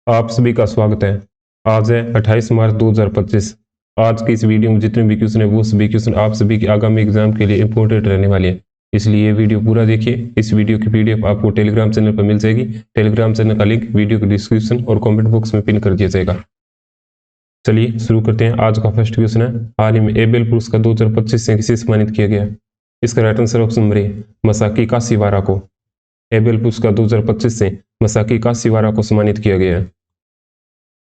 आप सभी का स्वागत है। आज है 28 मार्च 2025। आज की इस वीडियो में जितने भी क्वेश्चन है वो सभी क्वेश्चन आप सभी के आगामी एग्जाम के लिए इंपॉर्टेंट रहने वाले हैं, इसलिए ये वीडियो पूरा देखिए। इस वीडियो की पीडीएफ आपको टेलीग्राम चैनल पर मिल जाएगी। टेलीग्राम चैनल का लिंक वीडियो के डिस्क्रिप्शन और कमेंट बॉक्स में पिन कर दिया जाएगा। चलिए शुरू करते हैं। आज का फर्स्ट क्वेश्चन है, हाल ही में एबेल पुरस्कार 2025 से किसे सम्मानित किया गया? इसका राइट आंसर ऑप्शन नंबर ए, मसाकी काशीवारा को। एबेल पुरस्कार 2025 से मसाकी काशीवारा को सम्मानित किया गया है।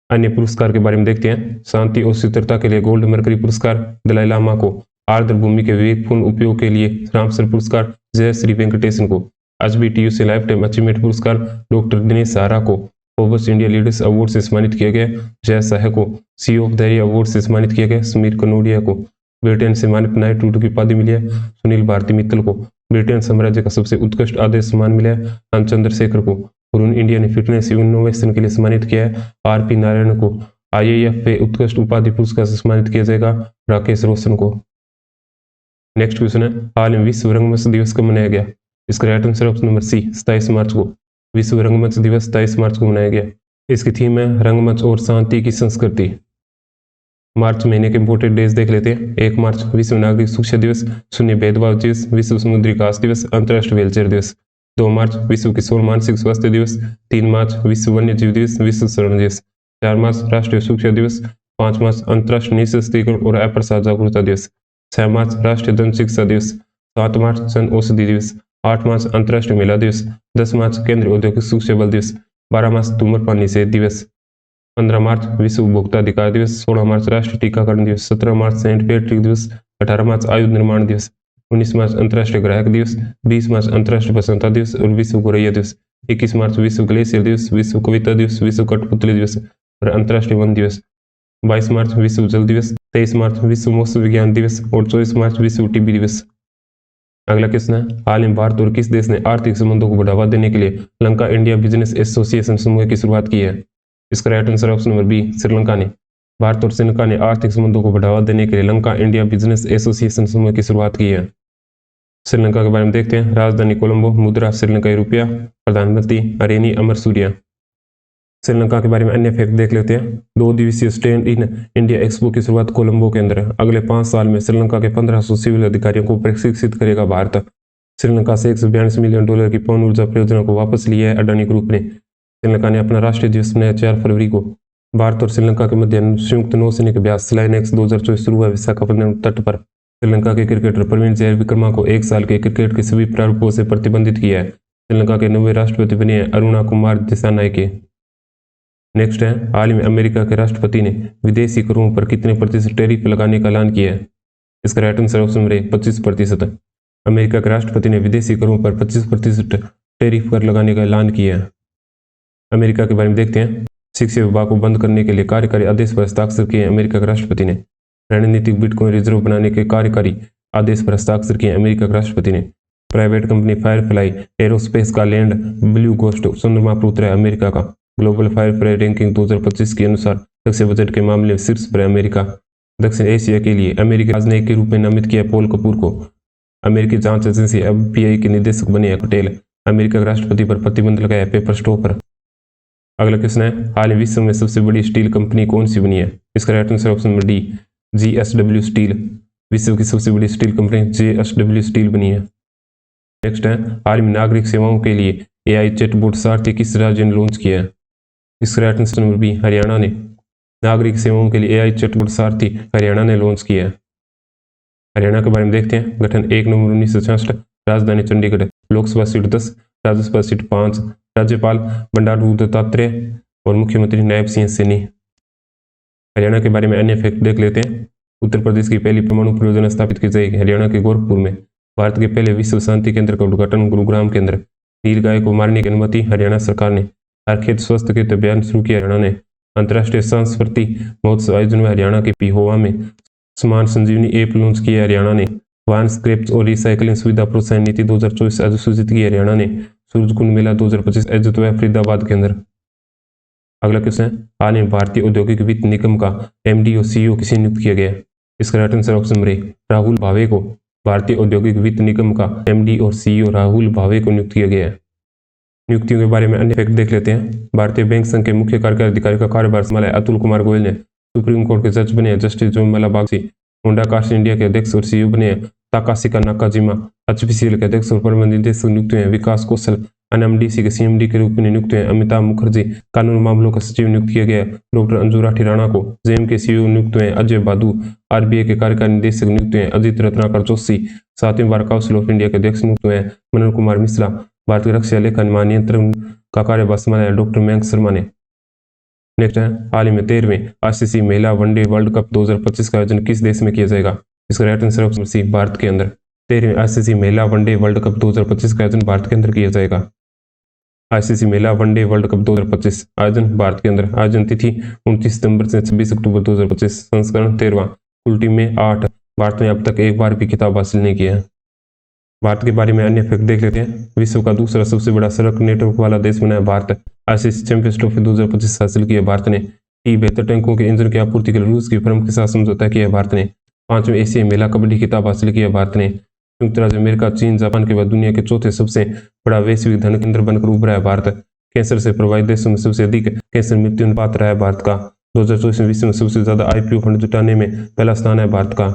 अन्य पुरस्कार के बारे में देखते हैं। शांति और स्थिरता के लिए गोल्ड मरकरी पुरस्कार दलाई लामा को। आर्द्र भूमि के विवेकपूर्ण उपयोग के लिए रामसर पुरस्कार जय श्री वेंकटेशन को। HBTUC लाइफ टाइम अचीवमेंट पुरस्कार डॉक्टर दिनेश सहारा को फोर्ब्स इंडिया लीडर्स अवार्ड से सम्मानित किया गया। जय शाह को CEO of the year award से सम्मानित किया गया। समीर कनोडिया को ब्रिटेन से मानव नाइट की उपाधि मिली है। सुनील भारती मित्तल को ब्रिटेन साम्राज्य का सबसे उत्कृष्ट आदेश सम्मान मिला है। राम चंद्रशेखर को अरुण इंडिया ने फिटनेस इनोवेशन के लिए सम्मानित किया है। RP नारायण को IAF पे उत्कृष्ट उपाधि पुरस्कार से सम्मानित किया जाएगा। राकेश रोशन को। नेक्स्ट क्वेश्चन है, हाल में विश्व रंगमंच दिवस कब मनाया गया? इसका right answer option number C, 27 मार्च को। विश्व रंगमंच दिवस 27 मार्च को मनाया गया। इसकी थीम है रंगमंच और शांति की संस्कृति। मार्च महीने के इंपोर्टेंट डेज देख लेते हैं। 1 मार्च विश्व नागरिक शिक्षा दिवस, शून्य भेदभाव दिवस, विश्व समुद्री घास दिवस, अंतर्राष्ट्रीय व्हीलचेयर दिवस। 2 मार्च विश्व किशोर मानसिक स्वास्थ्य दिवस। 3 मार्च विश्व वन्य जीव दिवस, विश्व शरण दिवस। 4 मार्च राष्ट्रीय शिक्षा दिवस। 5 मार्च अंतर्राष्ट्रीय निःशस्त्रीकरण और अप्रसार जागरूकता दिवस। 6 मार्च राष्ट्रीय दंत शिक्षा दिवस। 7 मार्च जन औषधि दिवस। 8 मार्च अंतर्राष्ट्रीय महिला दिवस। 10 मार्च केंद्रीय औद्योगिक शिक्षा बल दिवस। 12 मार्च धूम्रपान निषेध दिवस। 15 मार्च विश्व उपभोक्ता अधिकार दिवस। 16 मार्च राष्ट्रीय टीकाकरण दिवस। 17 मार्च सेंट पैट्रिक दिवस। 18 मार्च आयुध निर्माण दिवस। 19 मार्च अंतर्राष्ट्रीय ग्राहक दिवस। 20 मार्च अंतर्राष्ट्रीय बसंता दिवस और विश्व गोरैया दिवस। 21 मार्च विश्व ग्लेशियर दिवस, विश्व कविता दिवस, विश्व कठपुतली दिवस और अंतर्राष्ट्रीय वन दिवस। 22 मार्च विश्व जल दिवस। 23 मार्च विश्व मौसम विज्ञान दिवस और 24 मार्च विश्व टीबी दिवस। अगला क्वेश्चन है, हाल में भारत और किस देश ने आर्थिक संबंधों को बढ़ावा देने के लिए लंका इंडिया बिजनेस एसोसिएशन समूह की शुरुआत की है? इसका right answer option number B, Sri Lanka ने। भारत और श्रीलंका ने आर्थिक संबंधों को बढ़ावा देने के लिए लंका इंडिया बिजनेस एसोसिएशन समूह की शुरुआत की है। श्रीलंका के बारे में देखते हैं। राजधानी कोलंबो, मुद्रा श्रीलंकाई रुपया, प्रधानमंत्री अरेनी अमर सूर्या। श्रीलंका के बारे में अन्य फैक्ट देख लेते हैं। 2 दिवसीय स्टैंड इन इंडिया एक्सपो की शुरुआत कोलंबो के अंदर है। अगले 5 साल में श्रीलंका के 1500 सिविल अधिकारियों को प्रशिक्षित करेगा भारत। श्रीलंका से $142 मिलियन की पवन ऊर्जा परियोजना को वापस लिया है अडानी ग्रुप ने। श्रीलंका ने अपना राष्ट्रीय दिवस मनाया 4 फरवरी को। भारत और श्रीलंका के मध्य संयुक्त नौसैनिक अभ्यास स्लाइनेक्स 2024 शुरू हुआ विशाखापट्टनम तट पर। श्रीलंका के क्रिकेटर प्रवीण जयविक्रमा को 1 साल के क्रिकेट के सभी प्रारूपों से प्रतिबंधित किया है। श्रीलंका के नवे राष्ट्रपति बने हैं अरुणा कुमार दिसानायके। नेक्स्ट है, हाल ही में अमेरिका के राष्ट्रपति ने विदेशी करों पर कितने प्रतिशत टैरिफ लगाने का ऐलान किया है? इसका राइट आंसर ऑप्शन नंबर ए, 25%। अमेरिका के राष्ट्रपति ने विदेशी करों पर 25% टैरिफ कर लगाने का ऐलान किया है। अमेरिका के बारे में देखते हैं। शिक्षा विभाग को बंद करने के लिए कार्यकारी आदेश पर हस्ताक्षर किए अमेरिका के राष्ट्रपति ने। रणनीतिक बिटकॉइन रिजर्व बनाने के कार्यकारी आदेश पर हस्ताक्षर किए अमेरिका के राष्ट्रपति ने। प्राइवेट कंपनी फायरफ्लाई एरोस्पेस का लैंड ब्लू गोस्ट चंद्रमा पर उतरा है अमेरिका का। ग्लोबल फायरफ्लाई रैंकिंग 2025 के अनुसार रक्षा बजट के मामले में शीर्ष पर है अमेरिका। दक्षिण एशिया के लिए अमेरिकी राजनयिक के रूप में नामित किया पॉल कपूर को। अमेरिकी जांच एजेंसी FBI के निदेशक बने हैं पटेल। अमेरिका के राष्ट्रपति पर प्रतिबंध लगाया पेपर स्ट्रॉ पर। अगला क्वेश्चन है, हाल ही विश्व में सबसे बड़ी स्टील कंपनी कौन सी बनी है? इसका right answer option number D, JSW steel. विश्व की सबसे बड़ी स्टील कंपनी JSW स्टील बनी है। नेक्स्ट है, हाल ही में नागरिक सेवाओं के लिए AI चैटबॉट सारथी किस राज्य ने लॉन्च किया है? इसका right answer number B, Haryana ने। नागरिक सेवाओं के लिए AI चैटबॉट सारथी हरियाणा ने लॉन्च किया है। हरियाणा के बारे में देखते हैं। गठन 1 नवंबर 1966। राजधानी चंडीगढ़। Lok Sabha seat 10, Rajya Sabha seat 5। राज्यपाल बंडारू दत्तात्रेय और मुख्यमंत्री नायब सिंह सैनी। हरियाणा के बारे में अन्य फैक्ट देख लेते हैं। उत्तर प्रदेश की पहली परमाणु परियोजना स्थापित की जाएगी हरियाणा के गोरखपुर में। भारत के पहले विश्व शांति केंद्र का उद्घाटन गुरुग्राम के अंदर। नीलगाय को मारने की अनुमति हरियाणा सरकार ने। हर खेत स्वस्थ खेत अभियान शुरू किया हरियाणा ने। अंतर्राष्ट्रीय सांस्कृतिक महोत्सव आयोजन में हरियाणा के पिहोवा में। समान संजीवनी ऐप लॉन्च किया हरियाणा ने। वाहन स्क्रैप और रिसाइकलिंग सुविधा प्रोत्साहन नीति 2024 अधिसूचित की हरियाणा ने। सूरजकुंड मेला 2025 आयोजित हुआ फरीदाबाद के अंदर। अगला क्वेश्चन है, हाल ही में भारतीय औद्योगिक वित्त निगम का MD और CEO किसे नियुक्त किया गया? इसका राइट आंसर ऑप्शन नंबर ए, राहुल भावे को। भारतीय औद्योगिक वित्त निगम का MD और CEO राहुल भावे को नियुक्त किया गया है। नियुक्तियों के बारे में अन्य फैक्ट देख लेते हैं। भारतीय बैंक संघ के मुख्य कार्यकारी अधिकारी का कार्यभार संभाला है। अतुल कुमार गोयल ने सुप्रीम कोर्ट के जज बने हैं। Justice Joymalya Bagchi Honda Cars India के अध्यक्ष और सीईओ बने हैं। ताकाशिका नाकाजिमा एचपीसीएल के अध्यक्ष और प्रबंध निदेशक नियुक्त हुए हैं। विकास कौशल एनएमडीसी के सीएमडी के रूप में नियुक्त हुए हैं। अमिताभ मुखर्जी कानून मामलों का सचिव नियुक्त किया गया है। डॉक्टर अंजू राठी राणा को जेएम के सीईओ नियुक्त हुए हैं। अजय बादू आरबीआई के कार्यकारी निदेशक नियुक्त हुए हैं। अजित रत्नाकर जोशी 7वीं बार काउंसिल ऑफ इंडिया के अध्यक्ष नियुक्त हुए हैं। मनोज कुमार मिश्रा भारतीय रक्षा लेखा महानियंत्रक का कार्यभार संभाला है। डॉक्टर मयंक शर्मा ने। नेक्स्ट है, हाल ही में 13वें आईसीसी महिला वनडे वर्ल्ड कप 2025 का आयोजन किस देश में किया जाएगा? इसका right answer option C Bharat के अंदर। 13वें आईसीसी महिला वनडे वर्ल्ड कप 2025 का आयोजन भारत के अंदर किया जाएगा। आईसीसी महिला वनडे वर्ल्ड कप 2025 आयोजन भारत के अंदर। आयोजन तिथि 29 सितंबर से 26 अक्टूबर 2025। संस्करण 13वां। कुल टीम में 8। भारत ने अब तक एक बार भी खिताब हासिल नहीं किया है। भारत के बारे में अन्य फैक्ट देख लेते हैं। विश्व का दूसरा सबसे बड़ा सड़क नेटवर्क वाला देश बना है भारत। आईसीसी चैंपियंस ट्रॉफी 2025 हासिल की है भारत ने। T72 टैंकों के इंजन की आपूर्ति के लिए रूस की फर्म के साथ समझौता किया है भारत ने। 5वें एशियाई महिला कबड्डी खिताब हासिल किया है भारत ने। संयुक्त राज्य अमेरिका, चीन, जापान के बाद दुनिया के चौथे सबसे बड़ा वैश्विक धन केंद्र बनकर उभरा है भारत। कैंसर से प्रभावित देशों में सबसे अधिक कैंसर मृत्यु अनुपात रहा है भारत का। 2024 में विश्व में सबसे ज्यादा आईपीओ फंड जुटाने में पहला स्थान है भारत का।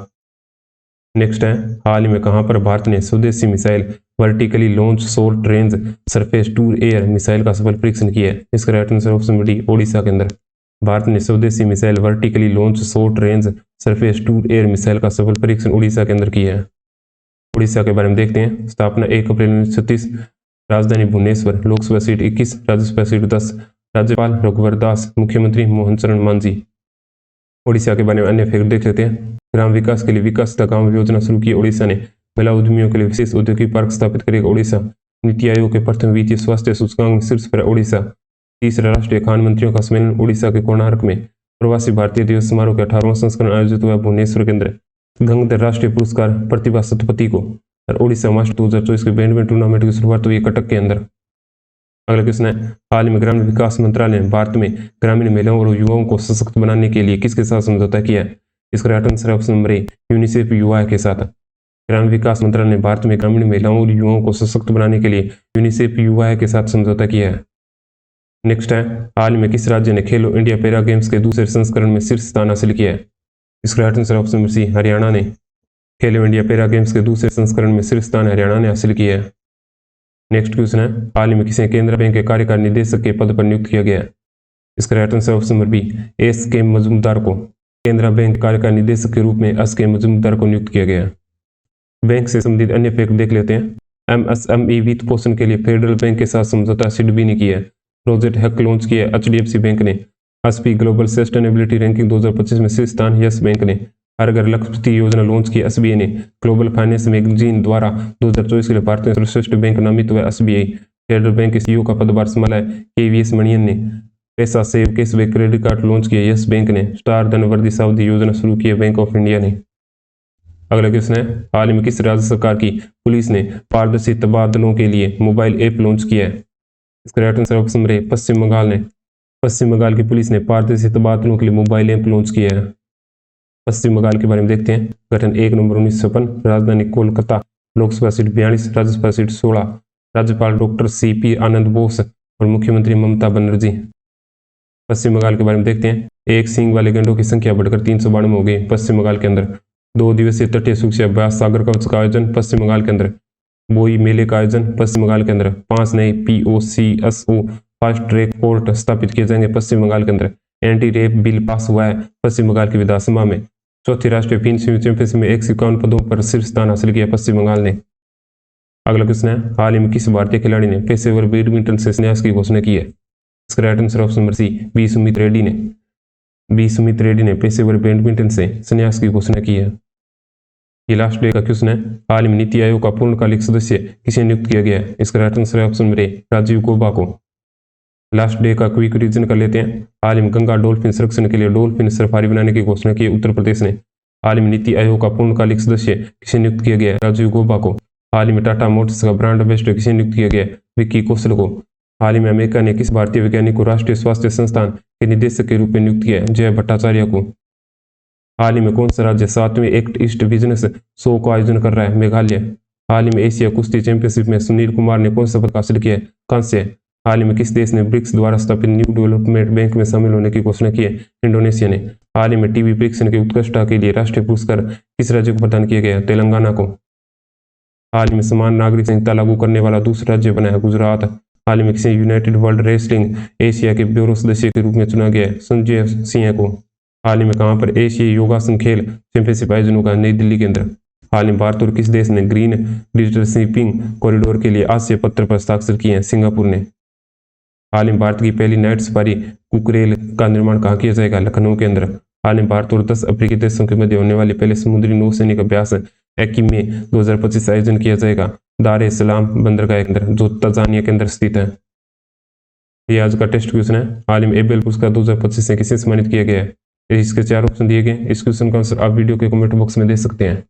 नेक्स्ट है, हाल ही में कहां पर भारत ने स्वदेशी missile vertically launch short range surface to air missile का सफल परीक्षण किया है? इसका right answer option D Odisha के अंदर। भारत ने स्वदेशी missile vertically launch short range surface to air missile का सफल परीक्षण उड़ीसा के अंदर किया है। उड़ीसा के बारे में देखते हैं। स्थापना 1 अप्रैल 1936। राजधानी भुवनेश्वर। Lok Sabha seat 21, Rajya Sabha seat 10। राज्यपाल रघुवर दास। मुख्यमंत्री मोहन चरण मांझी। उड़ीसा के बारे में अन्य फैक्ट देख लेते हैं। ग्राम विकास के लिए विकास गांव योजना शुरू की उड़ीसा ने। महिला उद्यमियों के लिए विशेष औद्योगिक पार्क स्थापित करेगा उड़ीसा। नीति आयोग के प्रथम वित्तीय स्वास्थ्य सूचकांक में शीर्ष पर उड़ीसा। तीसरा राष्ट्रीय खान मंत्रियों का सम्मेलन उड़ीसा के कोणार्क में। प्रवासी भारतीय दिवस समारोह के 18वां संस्करण आयोजित हुआ भुवनेश्वर के अंदर। गंगाधर राष्ट्रीय पुरस्कार प्रतिभा सतपथी को। और उड़ीसा मास्टर 2024 के बैडमिंटन टूर्नामेंट की शुरुआत हुई कटक के अंदर। अगला क्वेश्चन है, हाल ही में ग्रामीण विकास मंत्रालय ने भारत में ग्रामीण महिलाओं और युवाओं को सशक्त बनाने के लिए किसके साथ समझौता किया है? इसका राइट आंसर ऑप्शन नंबर ए यूनिसेफ युवा के साथ। ग्रामीण विकास मंत्रालय ने भारत में ग्रामीण महिलाओं और युवाओं को सशक्त बनाने के लिए यूनिसेफ युवा के साथ समझौता किया है। नेक्स्ट है, हाल ही में किस राज्य ने खेलो इंडिया पैरा गेम्स के दूसरे संस्करण में शीर्ष स्थान हासिल किया है? इसका right answer option number C Haryana ने। खेलो इंडिया पैरा गेम्स के दूसरे संस्करण में शीर्ष स्थान हरियाणा ने हासिल किया है। नेक्स्ट क्वेश्चन है, हाल ही में किसे केंद्रीय बैंक के कार्यकारी निदेशक के पद पर नियुक्त किया गया है? इसका right answer option number B S K Majumdar को केंद्रीय बैंक कार्यकारी निदेशक के रूप में एस के मजूमदार को नियुक्त किया गया है। बैंक से संबंधित अन्य फैक्ट देख लेते हैं। एमएसएमई वित्त पोषण के लिए फेडरल बैंक के साथ समझौता सिडबी ने किया है। प्रोजेक्ट हैक लॉन्च किया एचडीएफसी बैंक ने। एसपी ग्लोबल सस्टेनेबिलिटी रैंकिंग 2025 में शीर्ष स्थान यस बैंक ने। हर घर लखपति योजना लॉन्च की एसबीआई ने। ग्लोबल फाइनेंस मैगजीन द्वारा 2024 के लिए भारत में सर्वश्रेष्ठ बैंक नामित हुआ एसबीआई। फेडरल बैंक के सीईओ का पदभार संभाला है केवीएस मणियन ने। पैसा save cashback credit card launch किया यस बैंक ने। स्टार धनवर्धी सावधि योजना शुरू की है बैंक ऑफ इंडिया ने। अगला क्वेश्चन है, हाल ही में किस राज्य सरकार की पुलिस ने पारदर्शी तबादलों के लिए मोबाइल ऐप लॉन्च किया है? इसका right answer option number A Paschim Bangal ने। पश्चिम बंगाल की पुलिस ने पारदर्शी तबादलों के लिए मोबाइल ऐप लॉन्च किया है। पश्चिम बंगाल के बारे में देखते हैं। गठन 1 नवंबर 1956। राजधानी कोलकाता। Lok Sabha seat 42, Rajya Sabha seat 16। राज्यपाल डॉक्टर सीपी आनंद बोस और मुख्यमंत्री ममता बनर्जी। पश्चिम बंगाल के बारे में देखते हैं। एक सींग वाले गैंडों की संख्या बढ़कर 392 हो गई पश्चिम बंगाल के अंदर। 2 दिवसीय तटीय सुरक्षा अभ्यास सागर कवच का आयोजन पश्चिम बंगाल के अंदर। बोई मेले का आयोजन पश्चिम बंगाल के अंदर। 5 नए POCSO फास्ट ट्रैक कोर्ट स्थापित किए जाएंगे पश्चिम बंगाल के अंदर। एंटी रेप बिल पास हुआ है पश्चिम बंगाल की विधानसभा में। चौथी राष्ट्रीय फिन स्विमिंग चैंपियनशिप में 151 पदों पर शीर्ष स्थान हासिल किया पश्चिम बंगाल ने। अगला क्वेश्चन है, हाल ही में किस भारतीय खिलाड़ी ने पेशेवर बैडमिंटन से संन्यास की घोषणा की है? इसका right answer option number C B Sumit Reddy ने। बी सुमित रेड्डी ने पेशेवर बैडमिंटन से संन्यास की घोषणा की है। ये लास्ट डे का क्वेश्चन है, हाल ही में नीति आयोग का पूर्णकालिक सदस्य किसे नियुक्त किया गया है? इसका राइट आंसर है option number A Rajiv Gauba को। लास्ट डे का क्विक रीजन कर लेते हैं। हाल ही में गंगा डॉल्फिन संरक्षण के लिए डॉल्फिन सफारी बनाने की घोषणा की उत्तर प्रदेश ने। हाल ही में नीति आयोग का पूर्णकालिक सदस्य किसे नियुक्त किया गया है? राजीव गौबा को। हाल ही में टाटा मोटर्स का ब्रांड एम्बेसडर किसे नियुक्त किया गया है? विक्की कौशल को। हाल ही में अमेरिका ने किस भारतीय वैज्ञानिक को राष्ट्रीय स्वास्थ्य संस्थान के निदेशक के रूप में नियुक्त किया है? जय भट्टाचार्य को। हाल ही में कौन सा राज्य 7वें एक्ट ईस्ट बिजनेस शो का आयोजन कर रहा है? मेघालय। हाल ही में एशिया कुश्ती चैंपियनशिप में सुनील कुमार ने कौन सा पदक हासिल किया है? कांस्य। हाल ही में किस देश ने ब्रिक्स द्वारा स्थापित न्यू डेवलपमेंट बैंक में शामिल होने की घोषणा की है? इंडोनेशिया ने। हाल ही में टीवी परीक्षण की उत्कृष्टता के लिए राष्ट्रीय पुरस्कार किस राज्य को प्रदान किया गया? तेलंगाना को। हाल ही में समान नागरिक संहिता लागू करने वाला दूसरा राज्य बना है गुजरात। हाल ही में किसी यूनाइटेड वर्ल्ड रेसलिंग एशिया के ब्यूरो सदस्य के रूप में चुना गया है? संजय सिंह को। हाल ही में कहां पर एशियाई योगासन खेल चैंपियनशिप आयोजन होगा? नई दिल्ली के अंदर। हाल ही में भारत और किस देश ने ग्रीन डिजिटल शिपिंग कॉरिडोर के लिए आशय पत्र पर हस्ताक्षर किए हैं? सिंगापुर ने। हाल ही में भारत की पहली नाइट सफारी कुकरेल का निर्माण कहाँ किया जाएगा? लखनऊ के अंदर। हाल ही में भारत और 10 अफ्रीकी देशों के मध्य होने वाले पहले समुद्री नौसैनिक अभ्यास एक्की में 2025 आयोजन किया जाएगा दार ए सलाम बंदरगाह के अंदर, जो तंजानिया के अंदर स्थित है। ये आज का टेस्ट क्वेश्चन है। हाल ही में एबेल पुरस्कार 2025 से किसे सम्मानित किया गया है? इसके 4 ऑप्शन दिए गए। इस क्वेश्चन का आंसर आप वीडियो के कमेंट बॉक्स में दे सकते हैं।